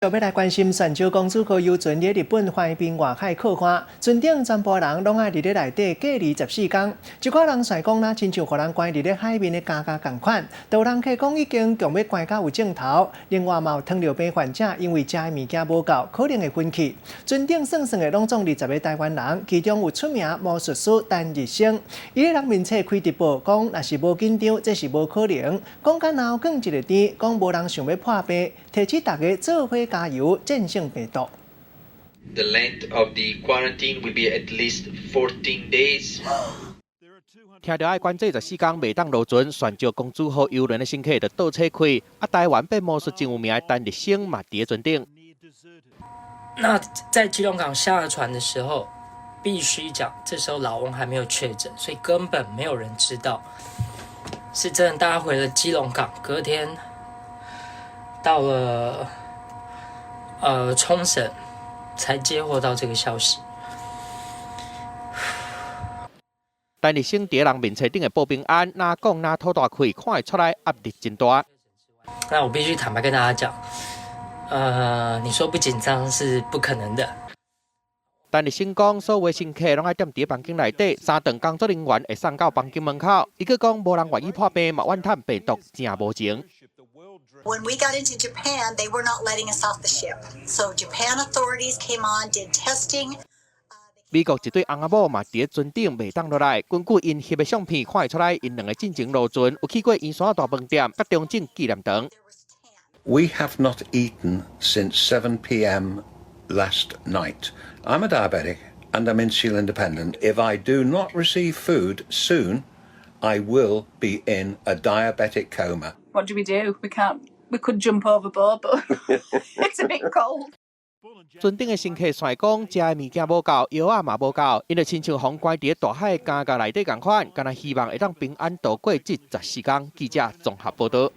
要来关心泉州公主号游船伫日本菲律宾外海靠岸，船顶全部人拢爱伫咧内底隔离14天。一寡人舳讲啦，亲像互人关伫咧海面的家家共款。都有人客讲已经强要关到有镜头。另外嘛有糖尿病患者因为食的物件无够，可能会昏去。船顶算算的拢总20个台湾人，其中有出名魔术师陈日升。伊咧人面册开直播讲，若是无紧张，这是无可能。讲到然后更一个点，讲无人想要破病，提起大家做伙加油，战胜病毒。The length of the quarantine will be at least 14 days. 听到爱关这14天未当落船，泉州公主号游轮的乘客就倒车开。台湾变魔术真有名的陈日升嘛伫船顶。那在基隆港下了船的时候，必须讲，这时候老翁还没有确诊，所以根本没有人知道。是真的搭回了基隆港，隔天到了冲绳，才接获到这个消息。陈日升伫人面册顶的报平安，哪讲哪吐大气，看会出来压力真大。那我必须坦白跟大家讲，你说不紧张是不可能的。陈日升讲，所有乘客拢爱踮伫房间内底，3顿工作人员会送到房间门口。伊佫讲，无人愿意破病，嘛怨叹病毒真无情。When we got into Japan, they were not letting us off the ship. So Japan authorities came on, did testing. 美国一对翁仔某嘛伫船顶袂当落来，根据因翕的相片看会出来，因两个进前落船，有去过圆山大饭店、甲中正纪念堂。We have not eaten since 7 p.m. last night. I'm a diabetic and I'm insulin dependent. If I do not receive food soon, I will be in a diabetic coma. What do? We could jump overboard, but it's a bit cold. 船顶的乘客舳讲，食的物件无够，药啊嘛无够，因就亲像风关伫大海家家内底共款，敢若希望会当平安度过这14天。记者综合报道。